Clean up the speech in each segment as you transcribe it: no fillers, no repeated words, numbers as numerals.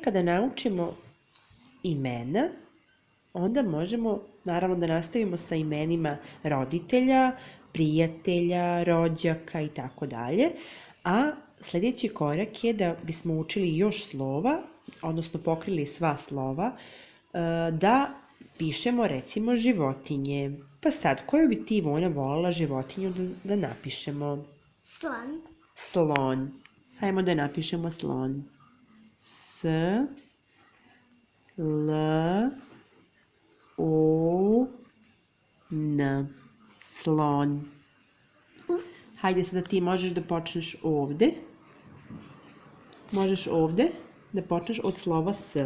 Kada naučimo imena, onda možemo, naravno, da nastavimo sa imenima roditelja, prijatelja, rođaka i tako dalje, a sljedeći korak je da bismo učili još slova, odnosno pokrili sva slova, da pišemo recimo životinje. Pa sad, koju bi ti, Ivona, voljela životinju da napišemo? Slon. Slon. Hajmo da napišemo slon. S, L, O, N. Slon. Hajde sada ti možeš da počneš ovde. Možeš ovde da počneš od slova S.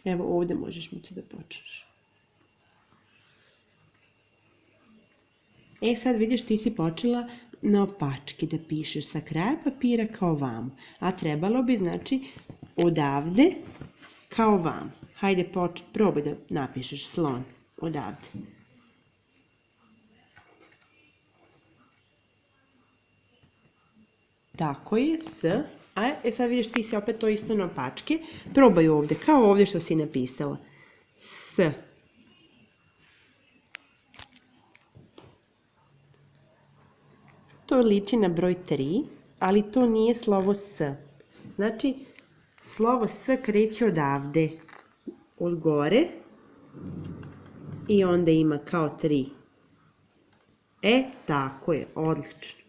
Evo ovde možeš mi tu da počneš. Sad vidiš, ti si počela na opačke da pišeš sa kraja papira kao vam. A trebalo bi, znači, odavde kao vam. Hajde, probaj da napišeš slon odavde. Tako je, S. A sad vidiš, ti si opet to isto na opačke. Probaj ovde, kao ovde što si napisala. S. To liči na broj 3, ali to nije slovo S. Znači, slovo S kreće odavde, od gore, i onda ima kao 3. Tako je, odlično.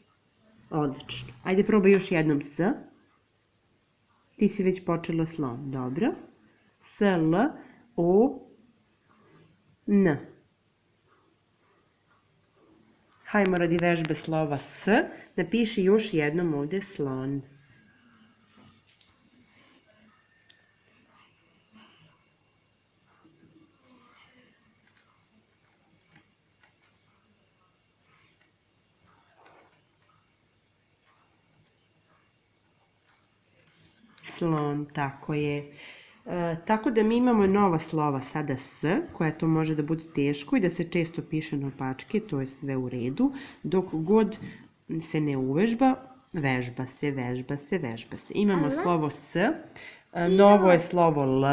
Odlično. Ajde, probaj još jednom S. Ti si već počela slon, dobro. S, L, O, N. Hajmo radi vežbe slova S, napiši još jednom ovde slon. Slon, tako je. Tako da mi imamo nova slova sada S, koja to može da bude teško i da se često piše na opačke, to je sve u redu. Dok god se ne uvežba, vežba se, vežba se, vežba se. Imamo slovo S, novo je slovo L,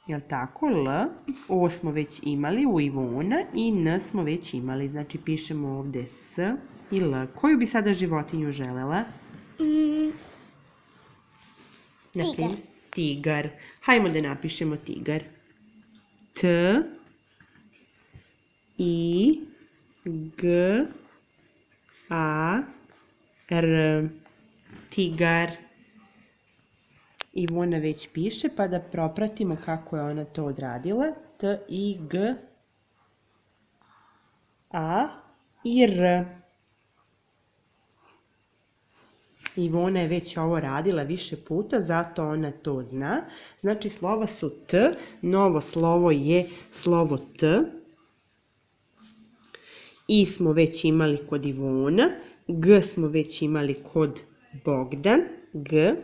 jel tako? L, O smo već imali u Ivona i N smo već imali, znači pišemo ovde S i L. Koju bi sada životinju želela? Tigar. Tigar. Hajmo da napišemo tigar. T, I, G, A, R. Tigar. Ivona već piše, pa da propratimo kako je ona to odradila. T, I, G, A i R. Ivona je već ovo radila više puta, zato ona to zna. Znači, slova su T, novo slovo je slovo T. I smo već imali kod Ivona, G smo već imali kod Bogdan, G.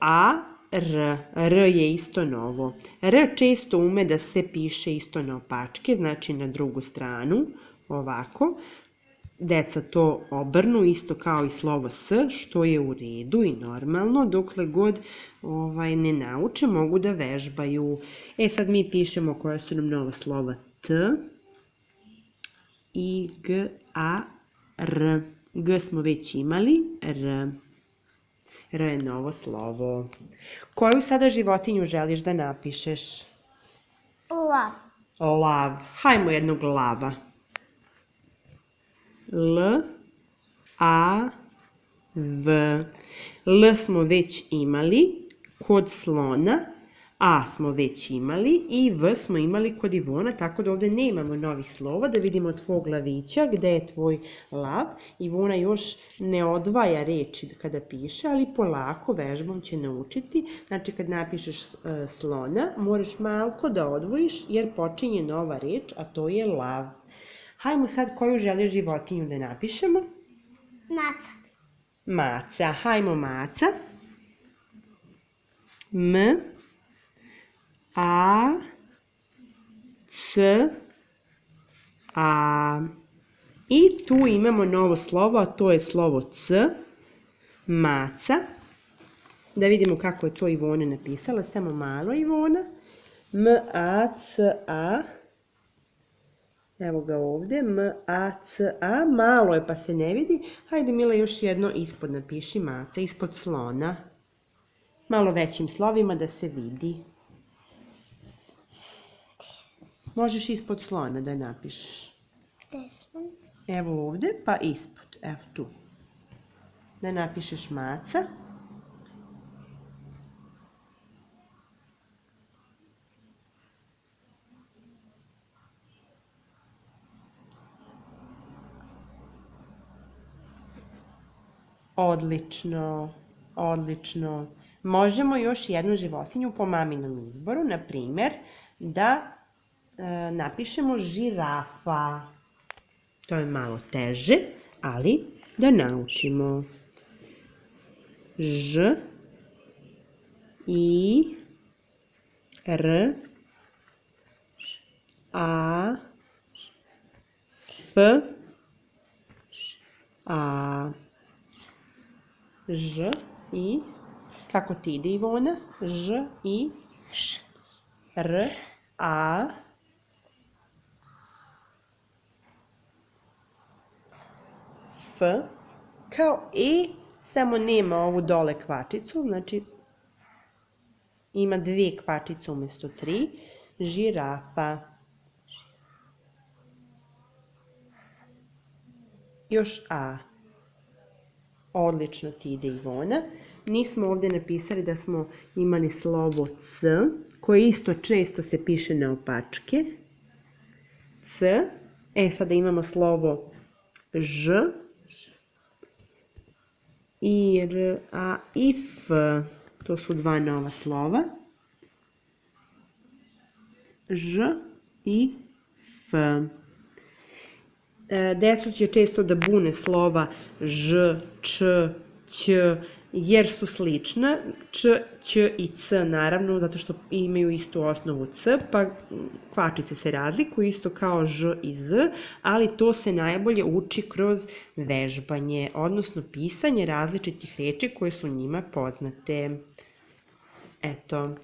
A, R, R je isto novo. R često ume da se piše isto na opačke, znači na drugu stranu, ovako. Deca to obrnu isto kao i slovo S, što je u redu i normalno, dokle god ne nauče, mogu da vežbaju. Sad mi pišemo koja su nam nova slova T, I, G, A, R. G smo već imali, R. R je novo slovo. Koju sada životinju želiš da napišeš? Lav. Lav. Hajmo jednog lava. L, A, V. L smo već imali kod slona, A smo već imali i V smo imali kod Ivona, tako da ovde nemamo novih slova. Da vidimo tvog lavića, gde je tvoj lav. Ivona još ne odvaja reči kada piše, ali polako vežbom će naučiti. Znači, kad napišeš slona, moraš malko da odvojiš jer počinje nova reč, a to je lav. Hajmo sad koju želiš životinju da napišemo? Maca. Maca. Hajmo maca. M, A, C, A. I tu imamo novo slovo, a to je slovo C. maca. Da vidimo kako je to Ivona napisala, samo malo Ivona. M-A-C-A. Evo ga ovde, M-A-C-A. Malo je pa se ne vidi. Hajde Mila još jedno ispod napiši maca, ispod slona. Malo većim slovima da se vidi. Možeš ispod slona da napišeš. Gde je slon? Evo ovde, pa ispod, evo tu. Da napišeš maca. Odlično, odlično. Možemo još jednu životinju po maminom izboru, na primjer, da napišemo žirafa. To je malo teže, ali da naučimo. Ž, I, R, A, F, A. Ž, I, kako ti ide Ivona? Ž, I, Š, R, A, F, kao E, samo nema ovu dole kvačicu, znači ima 2 kvačice umjesto 3, žirafa. Još A. Odlično ti ide Ivona. Nismo ovdje napisali da smo imali slovo C, koje isto često se piše na opačke. C. Sada imamo slovo Ž, I, R, A i F. To su 2 nova slova. Ž i F. Decu će često da bune slova Ž, Č, Ć, jer su slična. Č, Ć i C naravno, zato što imaju istu osnovu C, pa kvačice se razlikuju isto kao Ž i Z, ali to se najbolje uči kroz vežbanje, odnosno pisanje različitih reči koje su njima poznate. Eto.